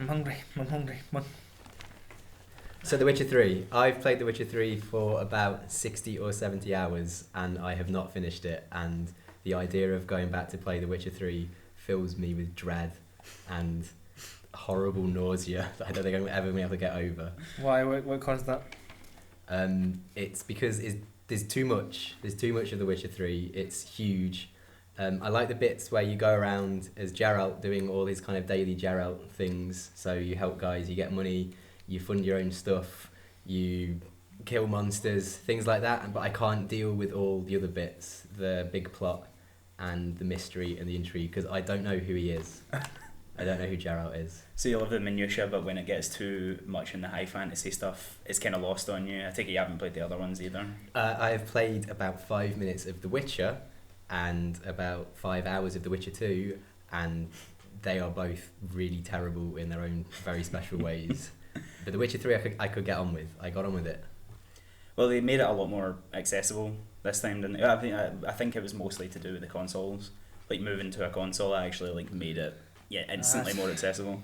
I'm hungry. Come on. So The Witcher 3. I've played The Witcher 3 for about 60 or 70 hours and I have not finished it, and the idea of going back to play The Witcher 3 fills me with dread and horrible nausea that I don't think I'm ever going to be able to get over. Why? What caused that? It's because there's too much. There's too much of The Witcher 3. It's huge. I like the bits where you go around as Geralt doing all these kind of daily Geralt things. So you help guys, you get money, you fund your own stuff, you kill monsters, things like that. But I can't deal with all the other bits, the big plot and the mystery and the intrigue, because I don't know who he is. I don't know who Geralt is. So you love the minutiae, but when it gets too much in the high fantasy stuff, it's kind of lost on you. I take it you haven't played the other ones either. I have played about 5 minutes of The Witcher and about 5 hours of The Witcher 2, and they are both really terrible in their own very special ways. But The Witcher 3 I could get on with. I got on with it. Well, they made it a lot more accessible this time, didn't they? I think it was mostly to do with the consoles. Like moving to a console actually like made it instantly more accessible.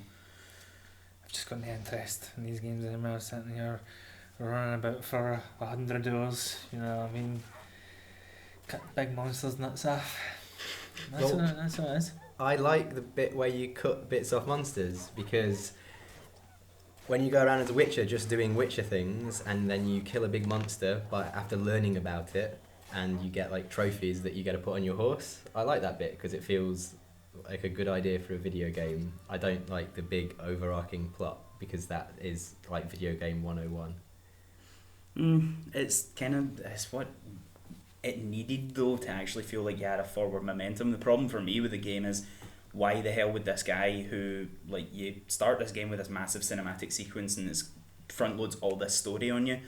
I've just got no interest in these games anymore. I was sitting here running about for 100 hours. You know what I mean? Cutting big monsters nuts off. That's what it is. I like the bit where you cut bits off monsters, because when you go around as a Witcher just doing Witcher things and then you kill a big monster after learning about it, and you get like trophies that you get to put on your horse, I like that bit because it feels like a good idea for a video game. I don't like the big overarching plot because that is like video game 101. It's what it needed though to actually feel like you had a forward momentum. The problem for me with the game is, why the hell would this guy who, like, you start this game with this massive cinematic sequence and it front loads all this story on you,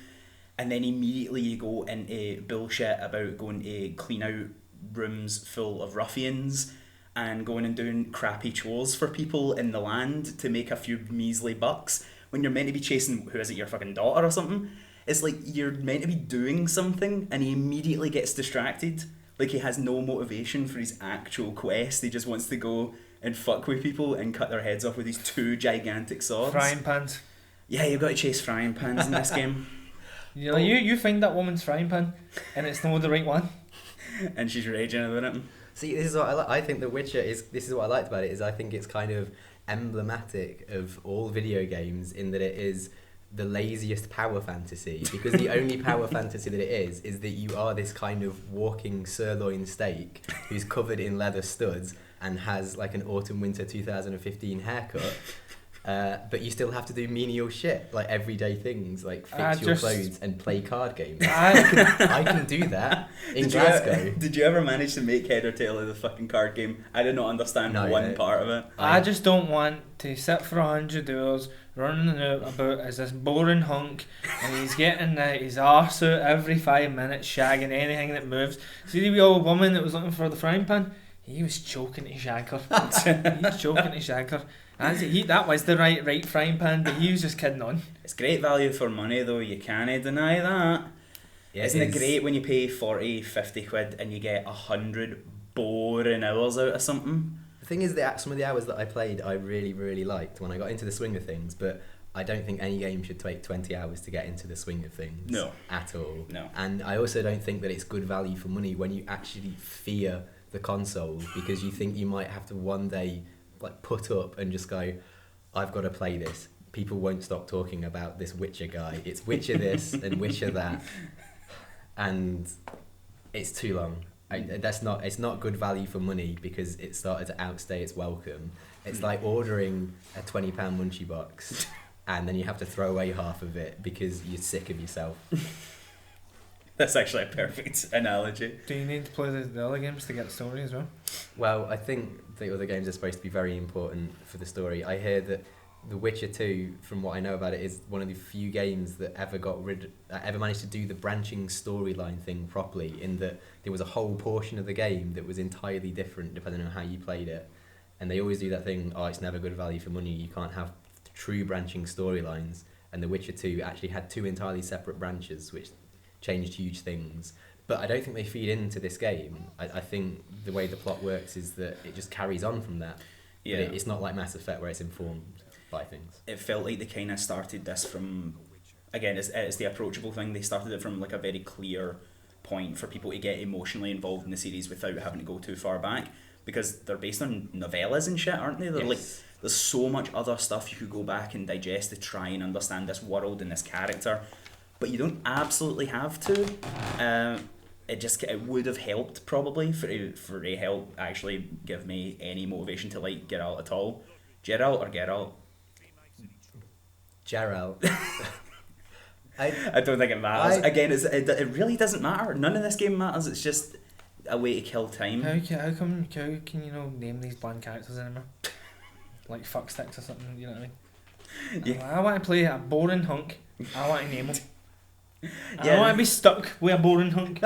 and then immediately you go into bullshit about going to clean out rooms full of ruffians and going and doing crappy chores for people in the land to make a few measly bucks when you're meant to be chasing, who is it, your fucking daughter or something? It's like you're meant to be doing something and he immediately gets distracted. Like he has no motivation for his actual quest. He just wants to go and fuck with people and cut their heads off with these 2 gigantic swords. Frying pans. Yeah, you've got to chase frying pans in this game. You know, you find that woman's frying pan and it's not the right one. And she's raging about it. See, this is what I like. I think The Witcher this is what I liked about it, is I think it's kind of emblematic of all video games in that it is the laziest power fantasy, because the only power fantasy that it is that you are this kind of walking sirloin steak who's covered in leather studs and has like an autumn winter 2015 haircut, but you still have to do menial shit like everyday things like fix your clothes and play card games. I can do that in Glasgow. Did you ever manage to make head or tail of the fucking card game? I did not understand one part of it. I just don't want to sit for 100 hours running about as this boring hunk, and he's getting his arse out every 5 minutes, shagging anything that moves. See the wee old woman that was looking for the frying pan? He was choking to shag her. He was choking to shag her. That was the right frying pan, but he was just kidding on. It's great value for money though, you can't deny that. Yeah, Isn't it great when you pay 40, 50 quid and you get 100 boring hours out of something? The thing is that some of the hours that I played I really, really liked when I got into the swing of things, but I don't think any game should take 20 hours to get into the swing of things. No. At all. No. And I also don't think that it's good value for money when you actually fear the console, because you think you might have to one day like put up and just go, I've got to play this. People won't stop talking about this Witcher guy. It's Witcher this and Witcher that. And it's too long. It's not good value for money because it started to outstay its welcome. It's like ordering a £20 munchie box and then you have to throw away half of it because you're sick of yourself. That's actually a perfect analogy. Do you need to play the other games to get the story as well? Well, I think the other games are supposed to be very important for the story. I hear that The Witcher 2, from what I know about it, is one of the few games that ever managed to do the branching storyline thing properly, in that there was a whole portion of the game that was entirely different depending on how you played it. And they always do that thing, it's never good value for money, you can't have true branching storylines. And The Witcher 2 actually had 2 entirely separate branches, which changed huge things. But I don't think they feed into this game. I think the way the plot works is that it just carries on from that. Yeah. But it's not like Mass Effect where it's informed. buy things. it felt like they kind of started this from, again, it's the approachable thing. They started it from like a very clear point for people to get emotionally involved in the series without having to go too far back, because they're based on novellas and shit, aren't they? They're like, there's so much other stuff you could go back and digest to try and understand this world and this character, but you don't absolutely have to. It would have helped probably for to help actually give me any motivation to like Geralt at all. Geralt or Geralt? Geralt. I don't think it matters. Again, it really doesn't matter. None of this game matters. It's just a way to kill time. How can you know name these bland characters anymore? Like fuck sticks or something, you know what I mean? Yeah. I want to play a boring hunk. I want to name him. I Yeah. don't want to be stuck with a boring hunk.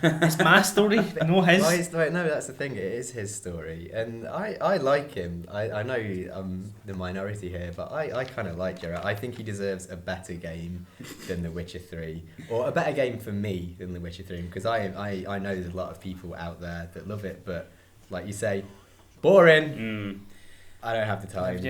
It's my story, no his. No, that's the thing. It is his story, and I like him. I know I'm the minority here, but I kind of like Geralt. I think he deserves a better game than The Witcher 3, or a better game for me than The Witcher 3, because I know there's a lot of people out there that love it, but like you say, boring. I don't have the time. If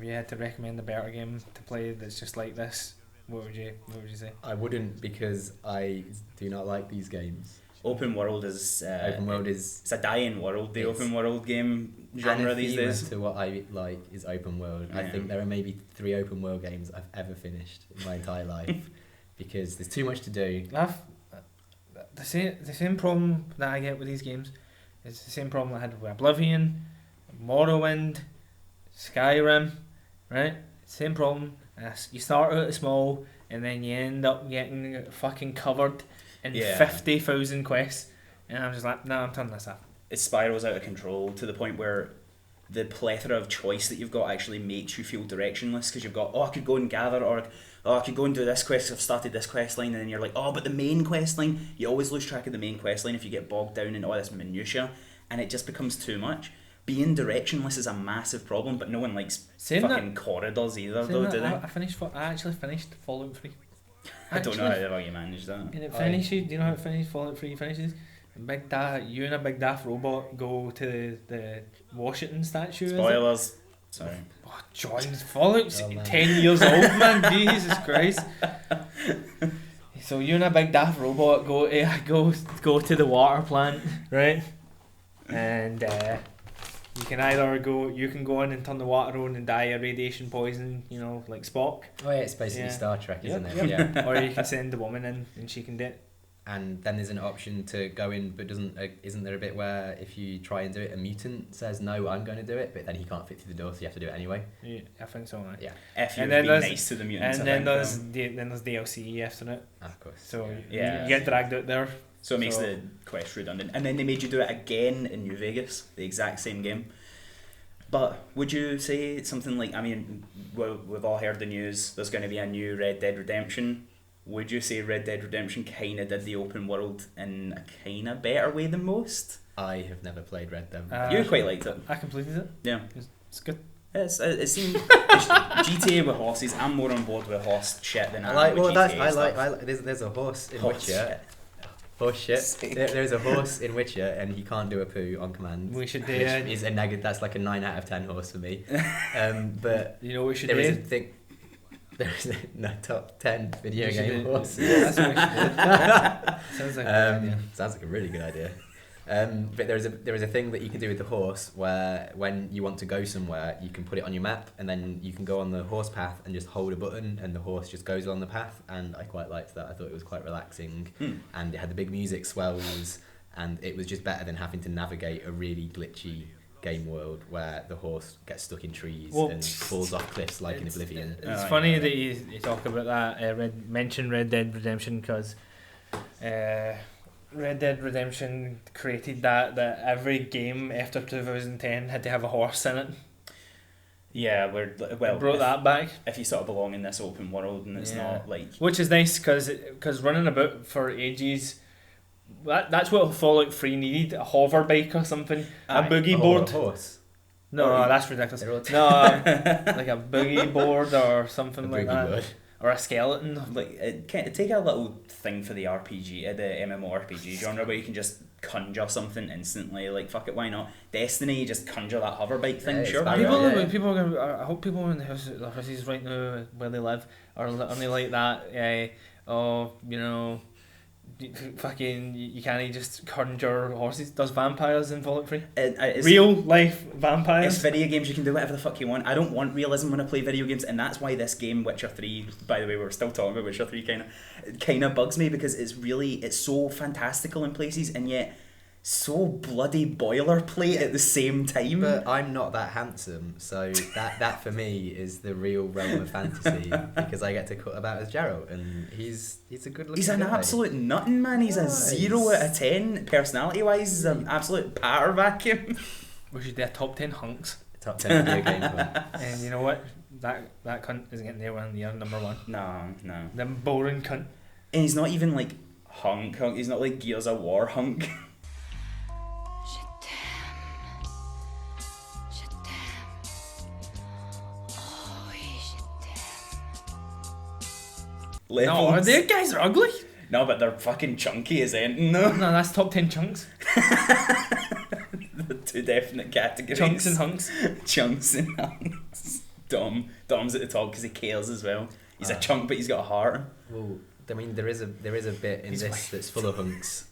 you had to recommend a better game to play that's just like this, what would you say? I wouldn't, because I do not like these games. Open world is Open world is it's a dying world. The It's open world game genre these anathema days. to what I like is open world. I Yeah. think there are maybe 3 open world games I've ever finished in my entire life because there's too much to do. The same problem that I get with these games is the same problem I had with Oblivion, Morrowind, Skyrim, right? Same problem. You start out small and then you end up getting fucking covered in Yeah. 50,000 quests, and I'm just like, nah, I'm turning this off. It spirals out of control to the point where the plethora of choice that you've got actually makes you feel directionless, because you've got, I could go and gather, or I could go and do this quest, I've started this quest line, and then you're like, but the main quest line, you always lose track of the main quest line if you get bogged down in all this minutiae, and it just becomes too much. Being directionless is a massive problem, but no one likes fucking corridors either, though, do they? I actually finished Fallout 3. I don't know how the hell you managed that. And it finishes, do you know how it finishes? Fallout 3 finishes? You and a big daft robot go to the Washington statue. Spoilers. Sorry. Oh, John's Fallout's Oh, man. 10 years old, man. Jesus Christ. So you and a big daft robot go to the water plant, right? And you can go in and turn the water on and die of radiation poison, you know, like Spock. Oh yeah, it's basically Yeah. Star Trek, isn't Yep, it? yep. Yeah. Or you can send the woman in and she can do it. And then there's an option to go in, but isn't there a bit where if you try and do it, a mutant says no, I'm going to do it, but then he can't fit through the door, so you have to do it anyway. Yeah, I think so. Right? Yeah, If you And would then be there's- nice to the mutants. And I then think, there's DLC after it. of course. So Yeah. you get dragged out there. So it makes So- the quest redundant. And then they made you do it again in New Vegas, the exact same game. But would you say something like, we've all heard the news, there's going to be a new Red Dead Redemption. Would you say Red Dead Redemption kind of did the open world in a kind of better way than most? I have never played Red Dead. You quite liked it. I completed it. Yeah. It's good. It seemed GTA with horses. I'm more on board with horse shit than I am with GTA stuff. There's a horse in Horse Witcher. shit. Horse shit. Sick. There's a horse in Witcher, and he can't do a poo on command. We should Which do is a negative. That's like a 9 out of 10 horse for me. But You know what we should there is a do? thing. There is a top 10 video We should game do- horse. Yeah, that's what we should do. Sounds like a good idea. Sounds like a really good idea. But there is a thing that you can do with the horse where when you want to go somewhere, you can put it on your map, and then you can go on the horse path and just hold a button, and the horse just goes along the path. And I quite liked that. I thought it was quite relaxing, and it had the big music swells, and it was just better than having to navigate a really glitchy game world where the horse gets stuck in trees Well, and falls off cliffs like in Oblivion. It's Oh, funny yeah. that you talk about that. Mention Red Dead Redemption because Red Dead Redemption created that every game after 2010 had to have a horse in it. Yeah, It well, brought that back, if you sort of belong in this open world and it's Yeah. not like which is nice because running about for ages. That's what Fallout 3 needed, a hover bike or something, a Aye. boogie Oh, board. a horse. No, Or- that's ridiculous. They're all No, like a boogie board or something A like boogie that. board. or a skeleton. Like take a little thing for the RPG, the MMORPG genre, where you can just conjure something instantly. Like fuck it, why not? Destiny, just conjure that hover bike thing. Yeah, Sure, it's why fine. not? People are gonna. I hope people in the houses right now where they live are only like that. Fucking you can't just conjure horses. Does vampires in Fallout 3? It's Real life vampires. It's video games, you can do whatever the fuck you want. I don't want realism when I play video games, and that's why this game, Witcher 3, by the way, we're still talking about Witcher 3, kind of bugs me, because it's so fantastical in places, and yet so bloody boilerplate at the same time. But I'm not that handsome, so that for me is the real realm of fantasy, because I get to cut about as Geralt, and he's a good looking He's an guy. absolute nutting, man. He's a Nice. 0 out of 10 personality wise. He's an absolute power vacuum. We should do a top 10 hunks. Top 10 video game one. And you know what? That cunt isn't getting there one year number one. No. Them boring cunt. And he's not even like hunk. He's not like Gears of War hunk. No, their guys are ugly. No, but they're fucking chunky as anything. No, No, that's top 10 chunks. the two definite categories. Chunks and hunks. Chunks and hunks. Dom's at the top because he cares as well. He's a chunk, but he's got a heart. Well, I mean, there is a bit in He's this white. that's full of hunks,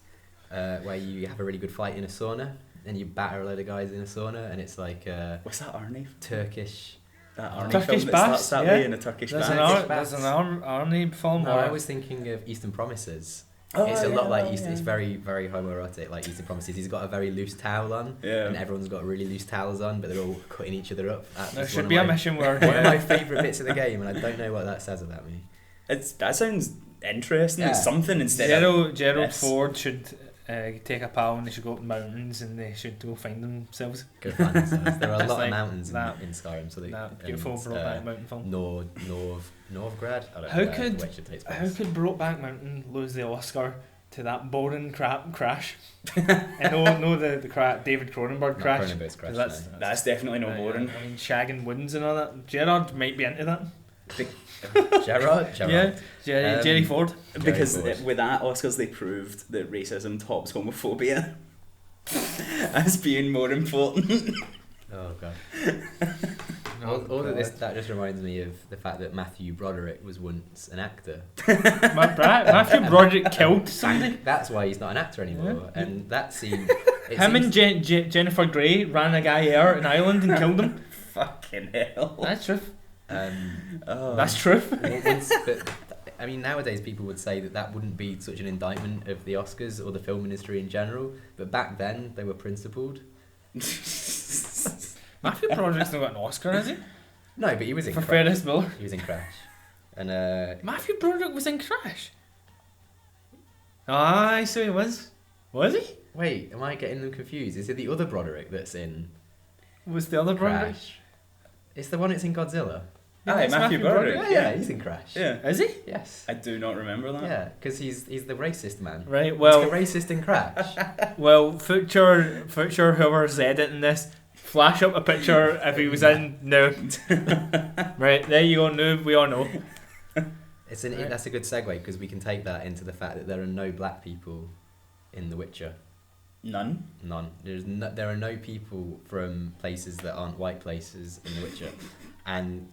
where you have a really good fight in a sauna, and you batter a load of guys in a sauna, and it's like What's that Arnie? Turkish. That Arnie Turkish film that baths, starts that yeah. way in a Turkish There's bath. an Arnie film. No, where- I was thinking of Eastern Promises. Oh, It's a lot yeah, like yeah. It's very, very homoerotic, like Eastern Promises. He's got a very loose towel on, Yeah. and everyone's got really loose towels on, but they're all cutting each other up. That's There one should of be a my- mission where One of my favourite bits of the game, and I don't know what that says about me. That sounds interesting. Yeah. It's something instead of Gerald this. Ford should take a pal and they should go up the mountains and they should go find themselves. Go find themselves. There are a Just lot like of mountains that- in Skyrim, so they That beautiful Brokeback Mountain film. Novgrad. I don't How know where could- Witcher takes How place. could Brokeback Mountain lose the Oscar to that boring crap crash? I know the David Cronenberg Not crash. Cronenberg's Crash, 'cause that's- no. That's definitely no boring. I mean, shagging woods and all that. Gerard might be into that. Gerard. Yeah, Jerry Um, Ford. Because Very bored. with that Oscars they proved that racism tops homophobia as being more important. Oh god. Oh, All of this God. that just reminds me of the fact that Matthew Broderick was once an actor. Matthew Broderick killed somebody. That's why he's not an actor anymore. Yeah. And that scene. Him and Jennifer Grey ran a guy out in Ireland and killed him. Fucking hell. That's truth. Oh. That's truth. But I mean, nowadays people would say that wouldn't be such an indictment of the Oscars or the film industry in general. But back then, they were principled. Matthew Broderick's not got an Oscar, has he? No, but he was in For Crash. Ferris Bueller. He was in Crash. And Matthew Broderick was in Crash. Aye, so he was. Was he? wait, am I getting them confused? Is it the other Broderick that's in Was the other Broderick? Crash? It's the one that's in Godzilla. Aye, it's Matthew Broderick. Yeah, he's in Crash. Yeah. Is he? Yes. I do not remember that. Yeah, because he's the racist man. Right. He's Well, the racist in Crash. well, future whoever's editing this, flash up a picture if he was in now. Right there you go. Now we all know. Right. That's a good segue because we can take that into the fact that there are no black people in The Witcher. None. None. There are no people from places that aren't white places in The Witcher, and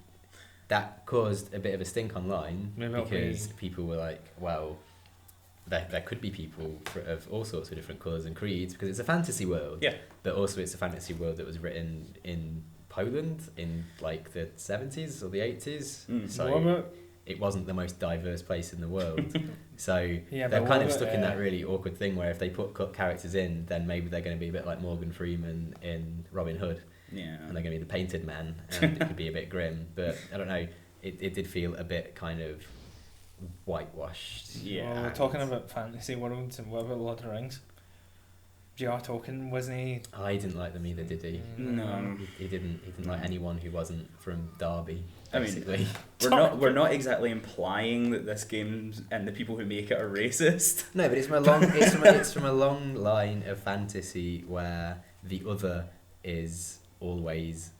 that caused a bit of a stink online Maybe it'll because people were like, well, there could be people of all sorts of different colours and creeds because it's a fantasy world. Yeah. But also it's a fantasy world that was written in Poland in like the 70s or the 80s. Mm. So What about- it wasn't the most diverse place in the world. So Yeah, they're but kind what of about, stuck in that really awkward thing where if they put characters in, then maybe they're going to be a bit like Morgan Freeman in Robin Hood, Yeah. and they're going to be the painted man, and it could be a bit grim. But I don't know, it did feel a bit kind of whitewashed. Yeah. Well, we're talking about fantasy worlds and what about Lord of the Rings? J.R. Tolkien, wasn't he? I didn't like them either, did he? No. He didn't like anyone who wasn't from Derby. I mean, Basically, We're not exactly implying that this game and the people who make it are racist. no, but it's from a long line of fantasy where the other is always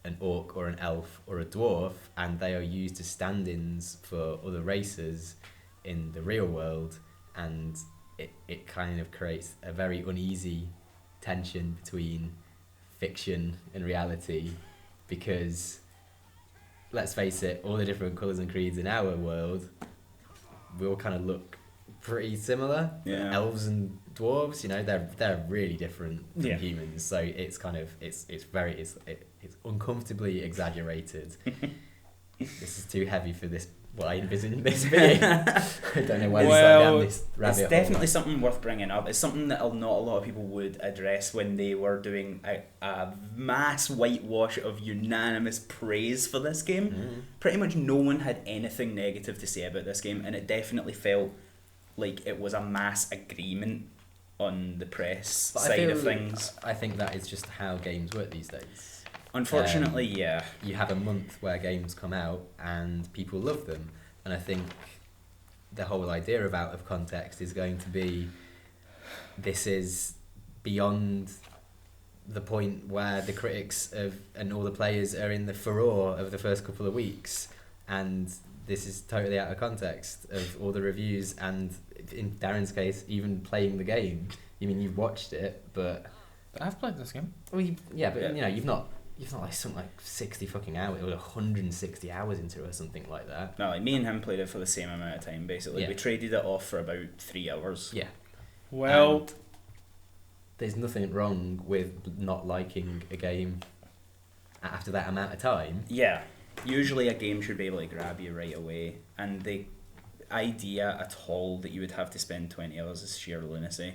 an orc or an elf or a dwarf, and they are used as stand-ins for other races in the real world, and it kind of creates a very uneasy tension between fiction and reality, because let's face it, all the different colours and creeds in our world, we all kind of look pretty similar. Yeah. Elves and dwarves, you know, they're really different from Yeah. humans, so it's kind of it's uncomfortably exaggerated. This is too heavy for this, what I envision this being. I don't know why this down this rabbit It's hole. definitely something worth bringing up. It's something that not a lot of people would address when they were doing a mass whitewash of unanimous praise for this game. Mm. Pretty much no one had anything negative to say about this game, and it definitely felt like it was a mass agreement on the press But side of things. I think that is just how games work these days. Unfortunately, yeah. You have a month where games come out and people love them, and I think the whole idea of out of context is going to be, this is beyond the point where the critics and all the players are in the furore of the first couple of weeks, and this is totally out of context of all the reviews, and in Darren's case, even playing the game. You mean you've watched it, but I've played this game. well, you know, you've not like something like 60 fucking hours or 160 hours into it or something like that. No, like me and him played it for the same amount of time, basically. Yeah. We traded it off for about 3 hours. Yeah. Well, And there's nothing wrong with not liking a game after that amount of time. Yeah. Usually a game should be able to grab you right away, and the idea at all that you would have to spend 20 hours is sheer lunacy.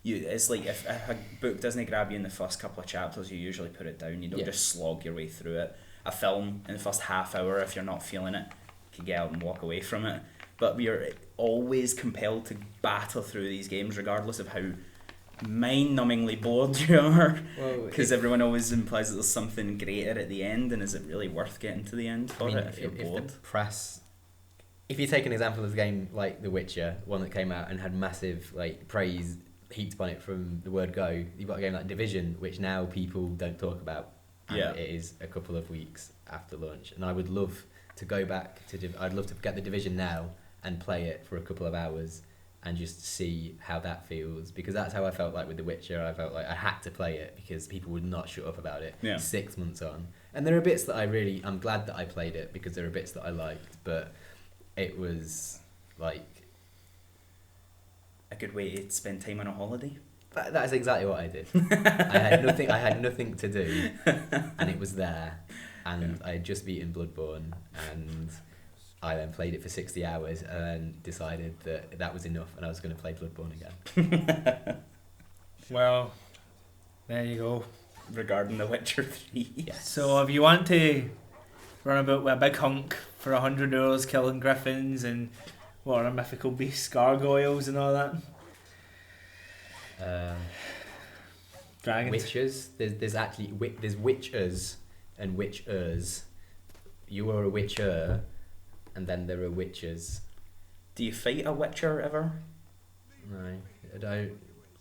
It's like if a book doesn't grab you in the first couple of chapters, you usually put it down. You don't Yeah. just slog your way through it. A film, in the first half hour, if you're not feeling it, you can get out and walk away from it. But you're always compelled to battle through these games, regardless of how mind-numbingly bored you are. Well, Because everyone always implies that there's something greater at the end, and is it really worth getting to the end for it if you're bored? the press, if you take an example of a game like The Witcher, one that came out and had massive like praise heaped upon it from the word go, you've got a game like Division, which now people don't talk about, and Yeah. it is a couple of weeks after launch, and I would love to go back to I'd love to get the Division now and play it for a couple of hours and just see how that feels, because that's how I felt like with The Witcher. I felt like I had to play it because people would not shut up about it. Yeah. 6 months on, and there are bits that I'm glad that I played it, because there are bits that I liked, but it was like, A good way to spend time on a holiday. that's exactly what I did. I had nothing to do, and it was there, and I had just beaten Bloodborne, and I then played it for 60 hours and then decided that that was enough and I was going to play Bloodborne again. well, there you go. Regarding The Witcher 3. Yes. So if you want to run about with a big hunk for 100 hours killing griffins and what are mythical beasts, gargoyles and all that, dragons. Witches. There's actually there's witchers and witchers. You are a witcher, and then there are witches. Do you fight a Witcher ever? No, I don't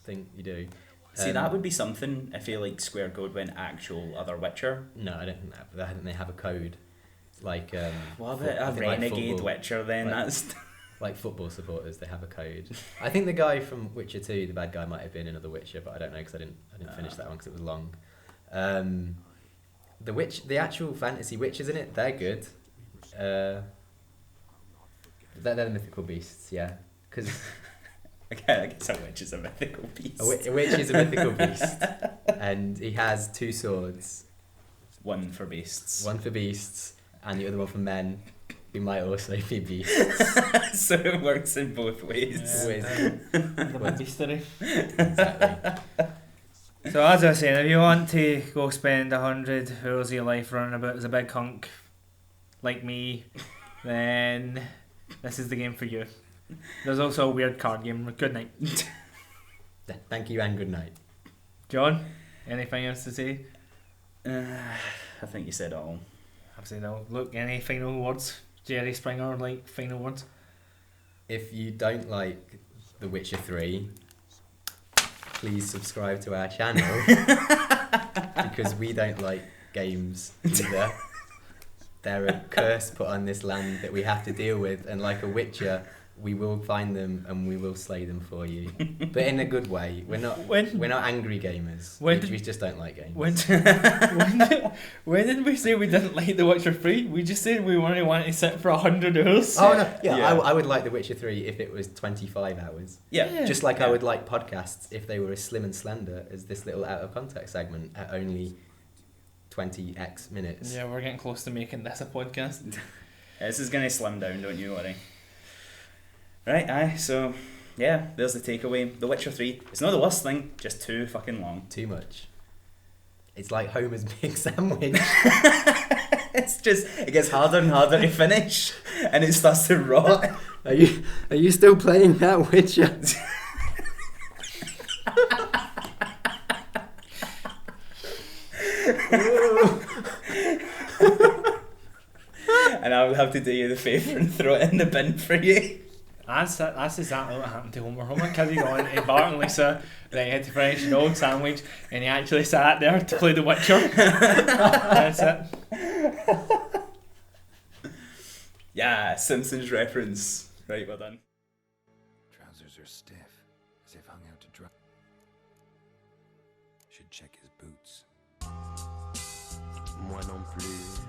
think you do. See, that would be something. I feel like Square Code went actual other Witcher. No, I don't think that. But I think they have a code, like What fo- about I a think like renegade football- Witcher then? like- That's like football supporters. They have a code. I think the guy from Witcher 2, the bad guy, might have been another Witcher, but I don't know because I didn't finish that one because it was long. The actual fantasy witches in it, they're good. They're the mythical beasts, yeah. Because I guess a witch is a mythical beast. a witch is a mythical beast, and he has 2 swords, One for beasts. one for beasts, and the other one for men, who might also be beasts. So it works in both ways. The mystery. Exactly. So as I was saying, if you want to go spend 100 hours of your life running about as a big hunk like me, then this is the game for you. There's also a weird card game. Good night. Thank you and good night. John, anything else to say? I think you said it all. I've said no. Look, any final words? Jerry Springer, like final words? If you don't like The Witcher 3, please subscribe to our channel because we don't like games either. They're a curse put on this land that we have to deal with, and like a Witcher, we will find them and we will slay them for you, but in a good way. We're not angry gamers. We just don't like games. When did we say we didn't like The Witcher 3? We just said we only wanted to sit for 100 hours. Oh no, yeah. I would like The Witcher 3 if it was 25 hours. Yeah. Just like I would like podcasts if they were as slim and slender as this little out of context segment at only 20x minutes. Yeah, we're getting close to making this a podcast. This is going to slim down, don't you worry. Right, so, yeah, there's the takeaway. The Witcher 3, it's not the worst thing, just too fucking long. Too much. It's like Homer's big sandwich. It's just, it gets harder and harder to finish, and it starts to rot. Are you still playing that Witcher? And I will have to do you the favour and throw it in the bin for you. That's exactly what happened to Homer. Homer carried on, and Bart and Lisa had to finish an old sandwich, and he actually sat there to play The Witcher. That's it. Yeah, Simpsons reference. Right, well done. Trousers are stiff, as if hung out to dry. Should check his boots. Moi non plus.